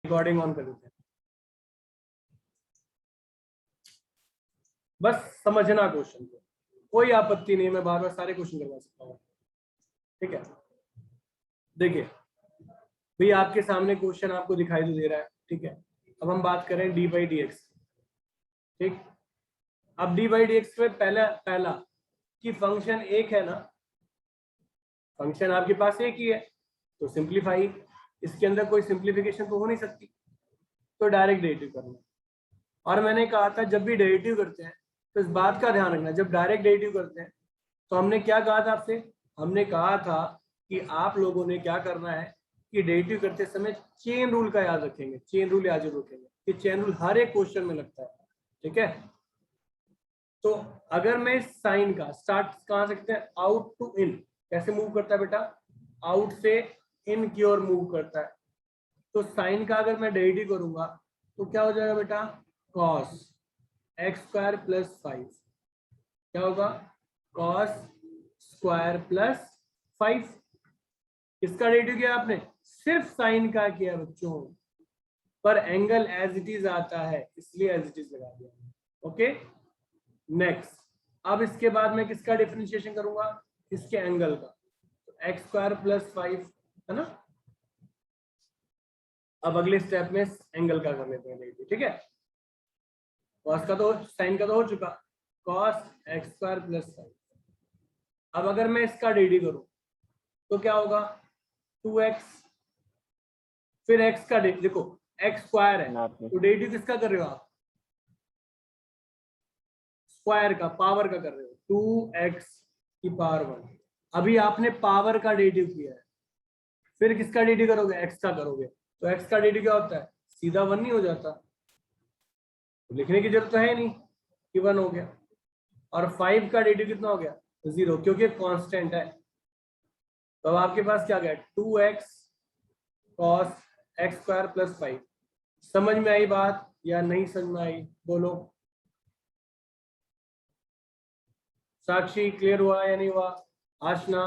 Recording on कर देते हैं, बस समझना क्वेश्चन को, कोई आपत्ति नहीं, मैं बार बार सारे क्वेश्चन करवा सकता हूँ। ठीक है, देखिए भाई आपके सामने क्वेश्चन आपको दिखाई तो दे रहा है। ठीक है, अब हम बात करें डी बाई डी एक्स। ठीक, अब डी बाई डी एक्स में पहला कि फंक्शन एक है ना, फंक्शन आपके पास एक ही है तो सिंप्लीफाई, इसके अंदर कोई सिंप्लीफिकेशन तो हो नहीं सकती, तो डायरेक्ट डेरिवेटिव करना। और मैंने कहा था जब भी डेरिवेटिव करते हैं तो इस बात का ध्यान रखना, जब डायरेक्ट डेरिवेटिव करते हैं तो हमने क्या कहा था आपसे, हमने कहा था कि आप लोगों ने क्या करना है कि डेरिवेटिव करते समय चेन रूल का याद रखेंगे, चेन रूल याद रखेंगे कि चेन रूल हर एक क्वेश्चन में लगता है। ठीक है, तो अगर मैं साइन का स्टार्ट कहाँ सकते हैं, आउट टू इन, कैसे मूव करता है बेटा, आउट से इन की ओर मूव करता है। तो साइन का अगर मैं डेरिवेटिव करूंगा तो क्या हो जाएगा बेटा, cos x स्क्वायर प्लस 5, क्या होगा, cos स्क्वायर प्लस 5। किसका डेरिवेटिव किया आपने, सिर्फ साइन का किया बच्चों, पर एंगल एज इट इज आता है इसलिए एज इट इज लगा दिया। ओके, नेक्स्ट, अब इसके बाद मैं किसका डिफरेंशिएशन करूंगा, इसके एंगल का, तो एक्स स्क्वायर प्लस 5 है ना। अब अगले स्टेप में एंगल का कर लेते हैं। ठीक है, कॉस का तो साइन का तो हो चुका, कॉस एक्स स्क्वायर प्लस 5। अब अगर मैं इसका डेरिवेटिव करूं तो क्या होगा, 2x, फिर x का देखो x स्क्वायर है तो डेरिवेटिव किसका कर रहे हो आप, स्क्वायर का, पावर का कर रहे हो, 2x की पावर 1। अभी आपने पावर का डेरिवेटिव किया है, फिर किसका डेरिवेटिव करोगे, x का करोगे, तो x का डेरिवेटिव क्या होता है, सीधा 1 नहीं हो जाता, तो लिखने की जरूरत तो है नहीं कि 1 हो गया। और 5 का डेरिवेटिव कितना हो गया, 0, क्योंकि कांस्टेंट है। तो अब आपके पास क्या गया, 2x cos x square plus 5। समझ में आई बात या नहीं समझ में आई, बोलो। साक्षी क्लियर हुआ या नहीं हुआ, आशना।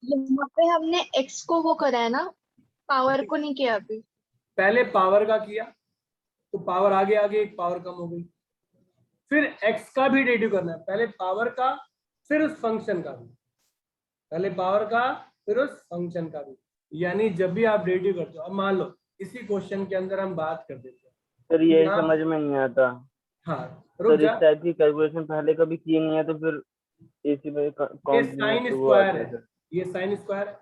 यहाँ पे हमने x को वो करा है ना, पावर को नहीं किया अभी। पहले पावर का किया तो पावर आगे आगे एक पावर कम हो गई, फिर x का भी डेरिवेटिव करना है, पहले पावर का फिर उस फंक्शन का भी, पहले पावर का फिर उस फंक्शन का भी। यानी जब भी आप डेरिवेटिव करते हो, अब मान लो इसी क्वेश्चन के अंदर हम बात कर देते हैं सर, ये समझ में नहीं आता। हाँ रुक सर, जा, इस टाइप की कैलकुलेशन पहले कभी की नहीं है तो फिर इसी में ये साइन वो स्क्वायर आता है, सर। ये साइन स्क्वायर है,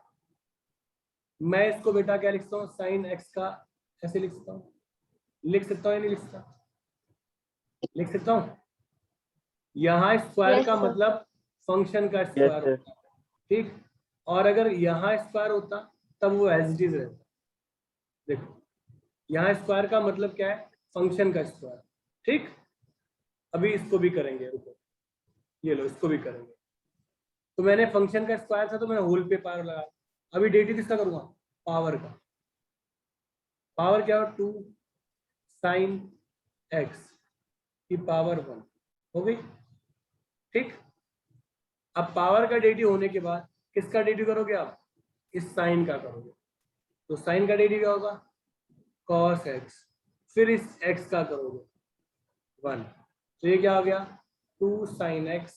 मैं इसको बेटा क्या लिखता हूँ, साइन एक्स का ऐसे लिख सकता हूँ, लिख सकता हूँ या नहीं लिख सकता, लिख सकता हूँ। यहाँ स्क्वायर Yes, का sir. मतलब फंक्शन का यस स्क्वायर सर। होता है, ठीक। और अगर यहाँ स्क्वायर होता तब वो एज इट इज रहता। देखो यहाँ स्क्वायर का मतलब क्या है, फंक्शन का स्क्वायर, ठीक। अभी इसको भी करेंगे, रुको, ये लो इसको भी करेंगे। तो मैंने फंक्शन का स्क्वायर था तो मैंने होल पे पावर लगाया। अभी डेरिवेटिव किसका करूंगा, पावर का। पावर क्या हो, 2 साइन एक्स की पावर 1 हो गई, ठीक। अब पावर का डेरिवेटिव होने के बाद किसका डेरिवेटिव करोगे आप, इस साइन का करोगे, तो साइन का डेरिवेटिव क्या होगा, cos x, फिर इस x का करोगे 1, तो ये क्या हो गया, 2 साइन x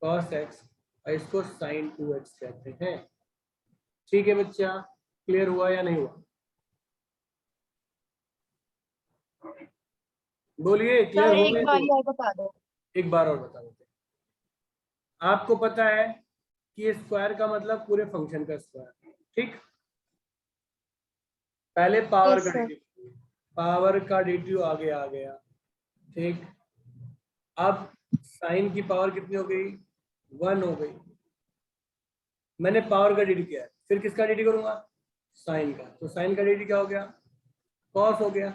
cos x, और इसको साइन 2x कहते हैं। ठीक है बच्चा, क्लियर हुआ या नहीं हुआ, बोलिए क्लियर सर हो एक गए बार तो और बता दो। एक बार और बता देते हैं। आपको पता है कि ये स्क्वायर का मतलब पूरे फंक्शन का स्क्वायर, ठीक। पहले पावर Yes, का sir. डेरिवेटिव, पावर का डेरिवेटिव आगे आ गया, ठीक। अब साइन की पावर कितनी हो गई, 1 हो गई। मैंने पावर का डेरिवेटिव किया है, फिर किसका डेरिवेटिव करूंगा, साइन का, तो साइन का डेरिवेटिव क्या हो गया, कॉस हो गया,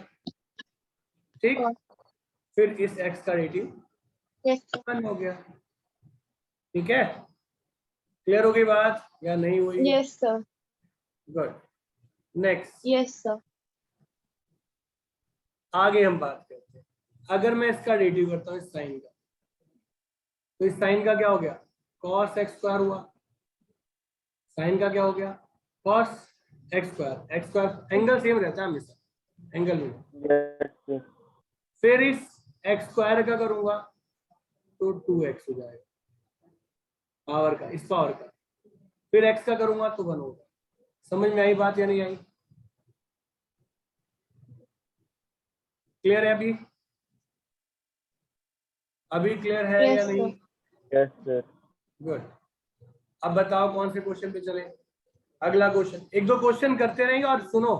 ठीक। फिर इस एक्स का डेरिवेटिव Yes, sir. 1 हो गया, ठीक है। क्लियर हो गई बात या नहीं हुई, Yes, sir. Good. Next, Yes, sir. आगे हम बात करते हैं। अगर मैं इसका डेरिवेटिव करता हूँ इस साइन का, तो इस साइन का क्या हो गया, कॉस एक्स स्क्वायर हुआ, साइन का क्या हो गया, cos x square angle same रहता है हमेशा, एंगल में। yes, फिर इस एक्स स्क्वायर का करूंगा तो 2x हो जाएगा पावर का, इस पावर का। फिर x का करूंगा तो 1 होगा। समझ में आई बात या नहीं आई? क्लियर है अभी? अभी क्लियर है Yes, या sir. नहीं? yes, sir. गुड। अब बताओ कौन से क्वेश्चन पे चले। अगला क्वेश्चन, एक दो क्वेश्चन करते रहेंगे। और सुनो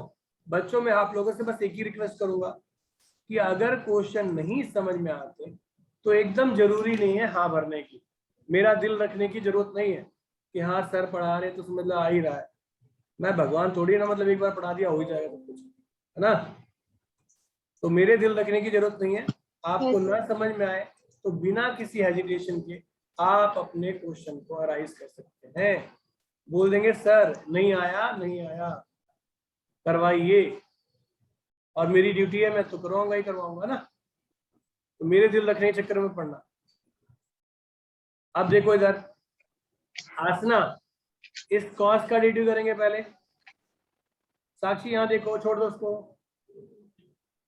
बच्चों, मैं आप लोगों से बस एक ही रिक्वेस्ट करूंगा कि अगर क्वेश्चन नहीं समझ में आते तो एकदम जरूरी नहीं है हाँ भरने की, मेरा दिल रखने की जरूरत नहीं है कि हाँ सर पढ़ा रहे तो समझ आ ही रहा है। मैं भगवान थोड़ी ना, मतलब एक बार पढ़ा दिया हो ही जाएगा सब कुछ, है ना? तो मेरे दिल रखने की जरूरत नहीं है। आपको Yes, ना समझ में आए तो बिना किसी हेजिटेशन के आप अपने क्वेश्चन को अराइज कर सकते हैं। बोल देंगे सर नहीं आया, नहीं आया, करवाइए। और मेरी ड्यूटी है, मैं तो करवाऊंगा ही करवाऊंगा ना। तो मेरे दिल रखने के चक्कर में पढ़ना। अब देखो इधर, आसना इस कॉस का डिड्यू करेंगे पहले। साक्षी यहाँ देखो, छोड़ दो उसको,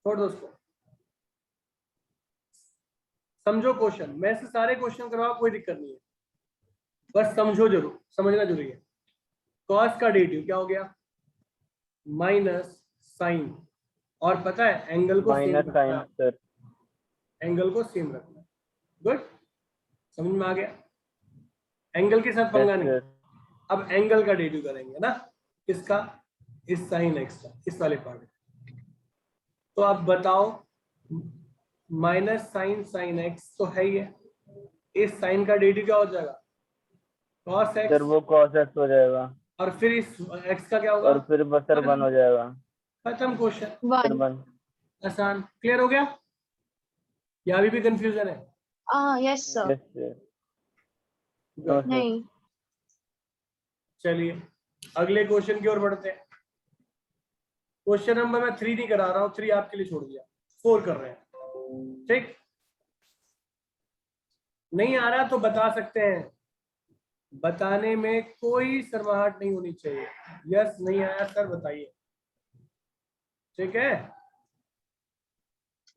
छोड़ दो उसको, समझो क्वेश्चन। मैं से सारे क्वेश्चन करवाओ, कोई दिक्कत नहीं है, बस समझो जरूर, समझना जरूरी है। कॉस का डेरिवेटिव क्या हो गया? Minus sine. और पता है एंगल को सेम माइनस रखना साइन है, सर। एंगल को सेम रखना है। गुड, समझ में आ गया? एंगल के साथ यस पंगा नहीं। सर। अब एंगल का डेरिवेटिव करेंगे ना, इसका, इस साइन एक्स का, इस वाले पार्ट। तो आप बताओ, माइनस साइन साइन एक्स तो है ही है, इस साइन का डेरिवेटिव क्या हो जाएगा? Cos sir x. वो cos x हो जाएगा और फिर इस एक्स का क्या होगा? और फिर बस सर 1 हो जाएगा। खत्म क्वेश्चन, सर 1. 1। आसान। क्लियर हो गया या अभी भी कंफ्यूजन है? Yes, sir. Yes sir. No Good. Sir. नहीं. चलिए अगले क्वेश्चन की ओर बढ़ते हैं। क्वेश्चन नंबर मैं 3 नहीं करा रहा हूँ, 3 आपके लिए छोड़ दिया, 4 कर रहे हैं। ठीक, नहीं आ रहा तो बता सकते हैं, बताने में कोई शर्माहट नहीं होनी चाहिए। यस नहीं आया सर बताइए, ठीक है?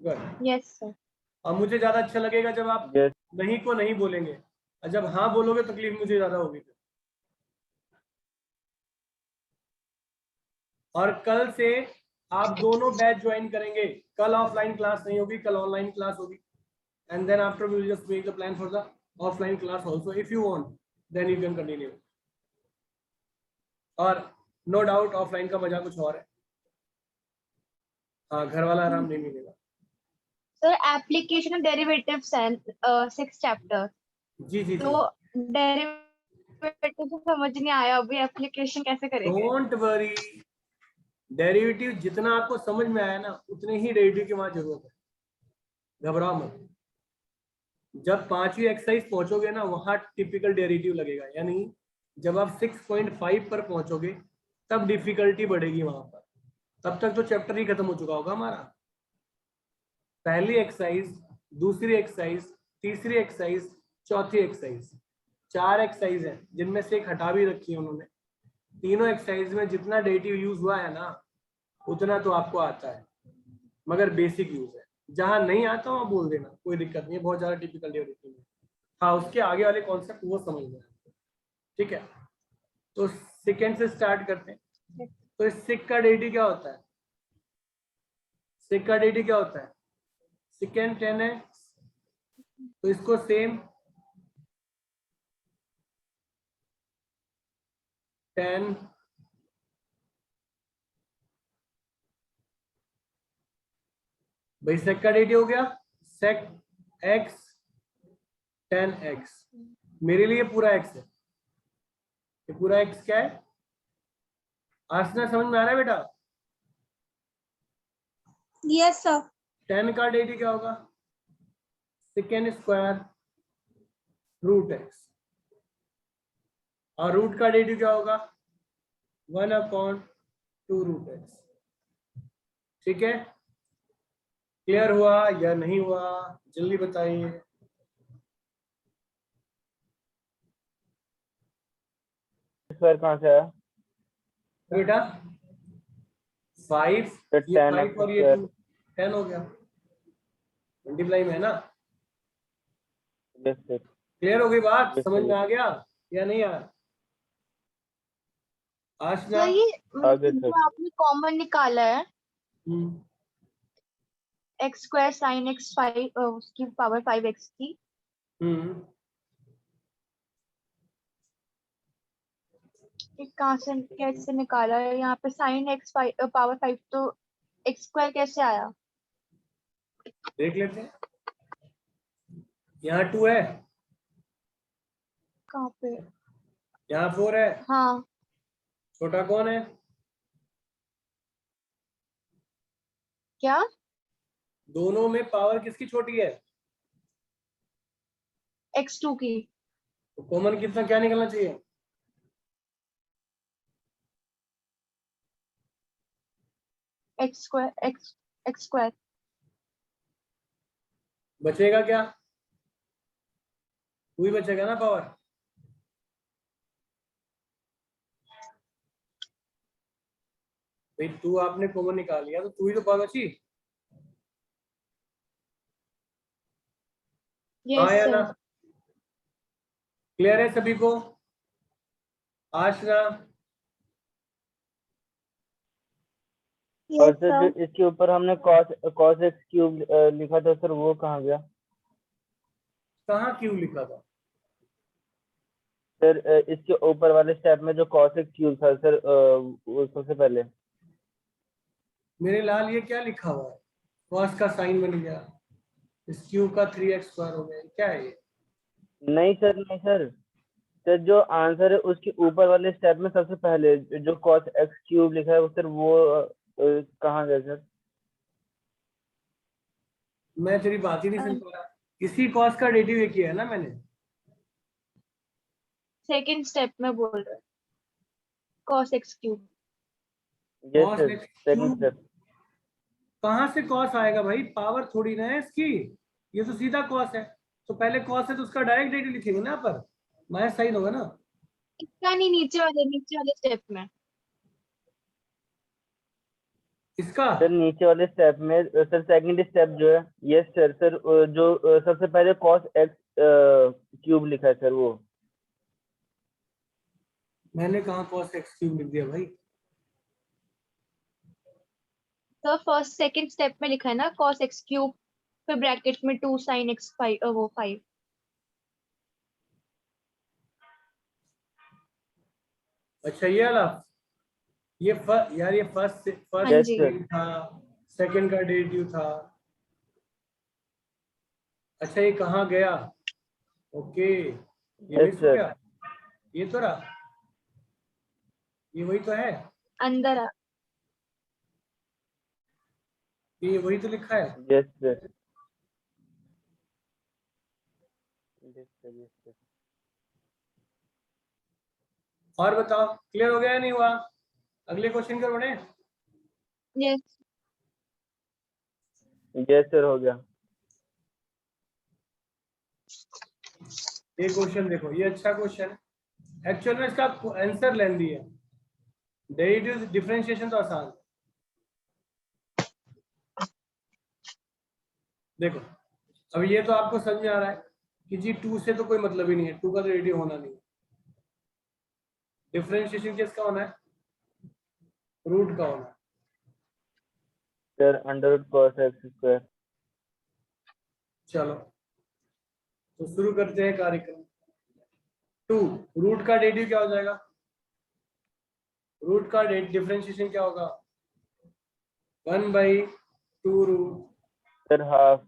गुड। Yes, sir. अब मुझे ज्यादा अच्छा लगेगा जब आप यस नहीं को नहीं बोलेंगे, और जब हाँ बोलोगे तकलीफ मुझे ज्यादा होगी। और कल से आप दोनों बैच ज्वाइन करेंगे। कल ऑफलाइन क्लास नहीं होगी, कल ऑनलाइन क्लास होगी। And then after we will just make the plan for the offline class also, if you want then you can continue. और नो डाउट ऑफलाइन का मजा कुछ और है। हाँ, घर वाला आराम नहीं मिलेगा। Sir, application of derivatives and 6th chapter. जी जी जी, तो डेरिवेटिव समझ नहीं आया, अभी एप्लीकेशन कैसे करेंगे? Don't worry. डेरिवेटिव जितना आपको समझ में आया ना, उतने ही डेरिवेटिव की वहां जरूरत है, घबराओ मत। जब 5वीं एक्सरसाइज पहुंचोगे ना, वहां टिपिकल डेरिवेटिव लगेगा, यानी जब आप 6.5 पर पहुंचोगे तब डिफिकल्टी बढ़ेगी वहां पर। तब तक तो चैप्टर ही खत्म हो चुका होगा हमारा। पहली एक्सरसाइज, दूसरी एक्सरसाइज, तीसरी एक्सरसाइज, चौथी एक्सरसाइज, 4 एक्सरसाइज है जिनमें से एक हटा भी रखी है उन्होंने। तीनों एक्सरसाइज में जितना डेरिवेटिव यूज हुआ है ना, उतना तो आपको आता है, मगर बेसिक यूज है। जहां नहीं आता वहां बोल देना, कोई दिक्कत नहीं है, बहुत ज्यादा टिपिकल डेरिवेटिव है। हाँ, उसके आगे वाले कॉन्सेप्ट वो समझना है, ठीक है? तो सेकेंड से स्टार्ट करते हैं। तो इस सिक का डेरिवेटिव क्या होता है? सिक का डेरिवेटिव क्या होता है? सेकेंड 10 है, तो इसको सेम 10 भाई, सेक का डेरिवेटिव हो गया सेक एक्स 10x। मेरे लिए पूरा x है, ये पूरा x क्या है? आसना समझ में आ रहा है बेटा? Yes, sir. 10 का डेरिवेटिव क्या होगा? Second square root x। और रूट का डेरिवेटिव क्या होगा? 1/2 रूट x। ठीक है, क्लियर हुआ या नहीं हुआ? जल्दी बताइए। स्क्वायर कहाँ से आया? बेटा 5, फिर ये 10 5 और ये 2 10 हो गया, मल्टीप्लाई में है ना। Yes sir. क्लियर हो गई बात, Yes, समझ sir. में आ गया या नहीं आया? आशना? तो ये आगे सर। जो आपने कॉमन निकाला है हम्म, एक्स स्क्वायर साइन एक्स 5 उसकी पावर 5x की, हम्म, ये कहाँ से कैसे निकाला है? यहाँ पे साइन एक्स पावर 5 तो एक्स स्क्वायर कैसे आया? देख लेते हैं। यहाँ 2 है, कहाँ पे? यहाँ 4 है, हाँ, छोटा कौन है? क्या? दोनों में पावर किसकी छोटी है? x2 की। तो कॉमन कितना क्या निकलना चाहिए? X square x square. बचेगा क्या? 2 ही बचेगा ना पावर। भाई 2 आपने कॉमन निकाल लिया तो 2 ही तो पावर बची। हाँ यस या ना? सर। क्लियर है सभी को? आशना? और यस सर सर। जो इसके ऊपर हमने cos x क्यूब लिखा था सर, वो कहाँ गया? कहाँ क्यों लिखा था? सर इसके ऊपर वाले स्टेप में जो cos x क्यूब था सर, वो सबसे पहले। मेरे लाल ये क्या लिखा हुआ है? cos का साइन बन गया, इस क्यूब का 3x स्क्वायर हो गया, क्या है ये? नहीं सर, नहीं सर। सर जो आंसर है उसके ऊपर वाले स्टेप में सबसे पहले जो cos x क्यूब लिखा है वो सर, वो कहाँ गया सर? मैं तेरी बात ही नहीं सुन पा रहा। इसी cos का डेरिवेटिव ये किया है ना मैंने। सेकंड स्टेप में बोल रहे cos x cube. Yes cos sir, x second cube step. कहाँ से cos आएगा भाई? पावर थोड़ी ना है इसकी, ये तो सीधा cos है। तो पहले cos है तो उसका डायरेक्ट डेरिवेटिव लिखेंगे ना पर, माइनस साइन होगा ना। इसका नहीं, नीचे वाले स्टेप में। इसका सर नीचे वाले स्टेप में सर, सेकंड स्टेप जो है, यस सर। सर जो सबसे पहले cos x क्यूब लिखा है सर, वो। मैंने कहा cos x क्यूब लिख दिया भाई? तो फर्स्ट सेकंड स्टेप में लिखा है ना cos x क्यूब, फिर ब्रैकेट में 2 sin x 5 वो 5। अच्छा ये वाला, ये यार ये फर्स्ट हाँ यस जी। सर। था, सेकंड का डेरिवेटिव था। अच्छा ये कहाँ गया? ओके, ये यस मिस हो सर। गया। ये तो रहा, ये वही तो है, अंदर ये वही तो लिखा है। Yes sir. Yes sir, yes sir. और बताओ क्लियर हो गया या नहीं हुआ? अगले क्वेश्चन कर बढ़े। यस। यस सर, हो गया। ये क्वेश्चन देखो, ये अच्छा क्वेश्चन है। एक्चुअल में इसका आंसर लेंदी है, डेरिवेटिव डिफरेंशिएशन तो आसान है। देखो अब ये तो आपको समझ में आ रहा है कि जी 2 से तो कोई मतलब ही नहीं है, 2 का तो डेरिवेटिव होना नहीं है। डिफरेंशिएशन किसका होना है? रूट का होना है। Sir under root cos x square. चलो तो शुरू करते हैं कार्यक्रम। 2 रूट का डेरिवेटिव क्या हो जाएगा? रूट का डिफरेंशिएशन क्या होगा? 1/2 root sir half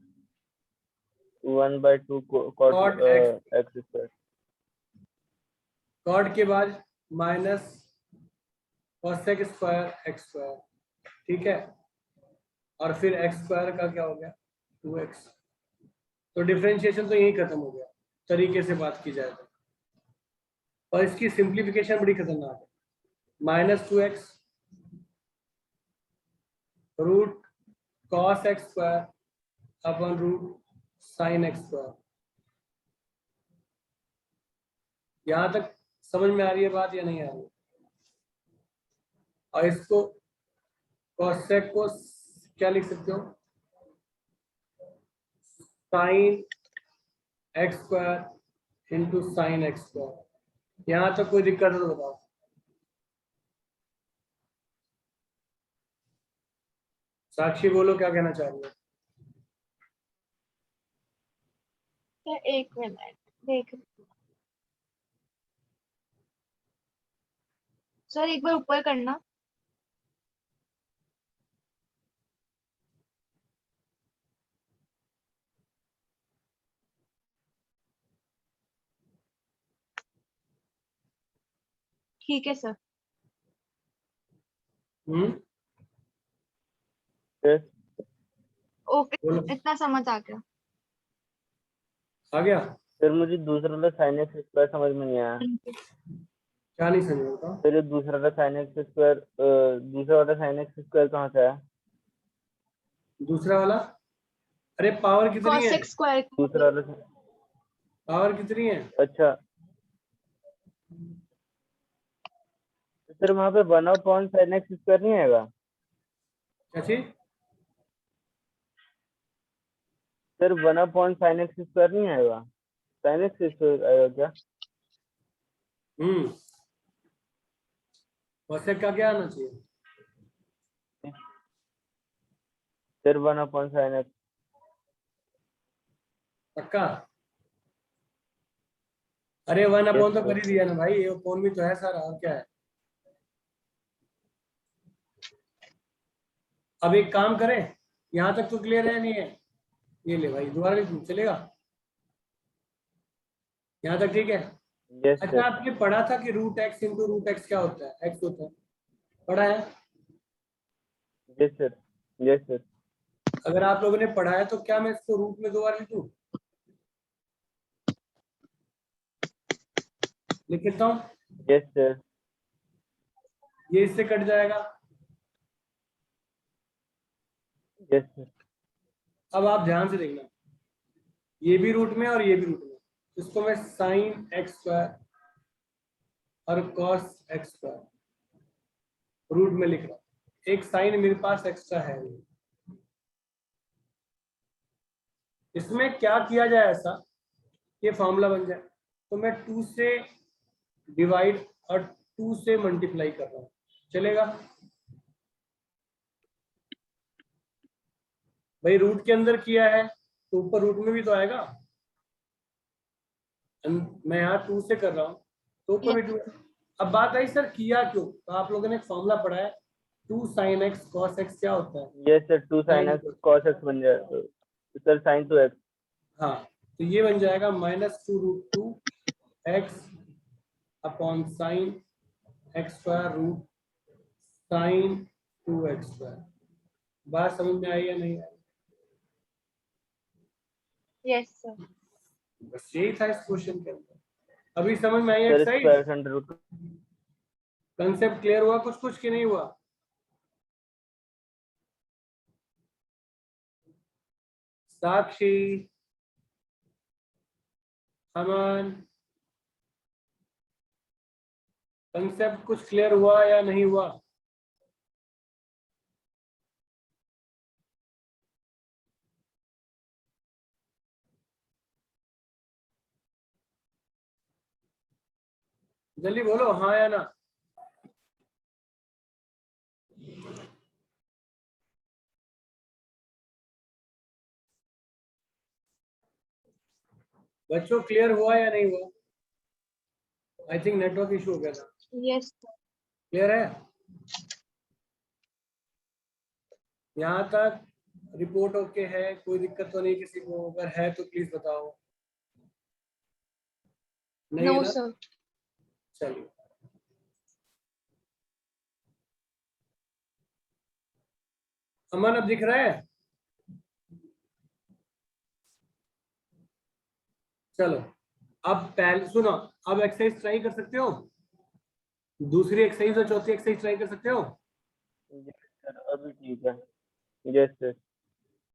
1/2 cot cot x, x square. Cot के बाद minus cosec square x square, ठीक है। और फिर एक्स स्क्वायर का क्या हो गया? 2x। तो डिफरेंशिएशन तो यही खत्म हो गया, तरीके से बात की जाए तो। और इसकी सिंप्लीफिकेशन बड़ी खतरनाक है। -2x root cos x square अपन रूट sin x स्क्वायर। यहां तक समझ में आ रही है बात या नहीं आ रही? और इसको कॉसेक को क्या लिख सकते हो, sign x square into sine x square. यहाँ तक कोई दिक्कत है तो बताओ। साक्षी बोलो क्या कहना चाह रही हो। एक मिनट देख सर, एक बार ऊपर करना। ठीक है सर। सर ओके, बोलो। इतना समझ आ गया। आ गया। सर मुझे दूसरा वाला साइन एक्स स्क्वायर समझ में नहीं आया। क्या नहीं समझ होता। सर ये दूसरा वाला साइन एक्स स्क्वायर, दूसरा वाला साइन एक्स स्क्वायर कहाँ से आया? दूसरा वाला, अरे पावर कितनी है, कॉसेक स्क्वायर। दूसरा वाला पावर कितनी है। अच्छा सर वहाँ पे 1/, साइन एक्स स्क्वायर नहीं आएगा? क्या चीज। सर 1/, साइन एक्स स्क्वायर नहीं आएगा? साइन एक्स स्क्वायर आएगा क्या? कॉसेक का क्या आना चाहिए। Sir 1/, sine x. पक्का। अरे 1/, तो कर ही दिया ना भाई, ये फोन भी तो है सारा, और क्या है। अब एक काम करें, यहाँ तक तो क्लियर है नहीं है, ये ले भाई दोबारा लिख दूं, चलेगा। यहाँ तक ठीक है। यस अच्छा सर। आपने पढ़ा था कि root x into root x क्या होता है, एक्स होता है, पढ़ा है। Yes sir. Yes sir. अगर आप लोगों ने पढ़ा है तो क्या मैं इसको रूट में दोबारा लिख दूं, लिख देता हूँ। Yes sir. ये इससे कट जाएगा। Yes sir. अब आप ध्यान से देखना, ये भी रूट में और ये भी रूट में, इसको मैं साइन एक्स स्क्वायर और कॉस एक्स स्क्वायर रूट में लिख रहा हूँ। एक साइन मेरे पास एक्स्ट्रा है, इसमें क्या किया जाए ऐसा ये फॉर्मूला बन जाए, तो मैं 2 से डिवाइड और 2 से मल्टीप्लाई कर रहा हूँ, चलेगा। भाई रूट के अंदर किया है तो ऊपर रूट में भी तो आएगा। मैं यहाँ 2 से कर रहा हूँ तो ऊपर भी 2। अब बात आई सर किया क्यों, तो आप लोगों ने एक फॉर्मूला पढ़ा है 2 sin x cos x क्या होता है। Yes sir 2 sine x cos x बन जाएगा सर, साइन 2x। हाँ तो ये बन जाएगा -2√2 x upon sine x square root sine 2x square. बात समझ में आई या नहीं आई। Yes sir. बस यही था इस क्वेश्चन के अंदर। अभी समझ में आई sir exercise, square under root. Concept clear हुआ कुछ कुछ कि नहीं हुआ। साक्षी, अमन, कंसेप्ट कुछ क्लियर हुआ या नहीं हुआ। जल्दी बोलो हाँ या ना। बच्चों क्लियर हुआ या नहीं हुआ। आई थिंक नेटवर्क इशू हो गया था। Yes sir. क्लियर है। यहाँ तक रिपोर्ट ओके है, कोई दिक्कत तो नहीं किसी को, अगर है तो प्लीज बताओ। नहीं है नो ना, सर। चलिए। अमन अब दिख रहा है। चलो अब पहले सुनो, अब एक्सरसाइज ट्राई कर सकते हो, दूसरी एक्सरसाइज और चौथी एक्सरसाइज ट्राई कर सकते हो। सर अभी ठीक है। Yes sir.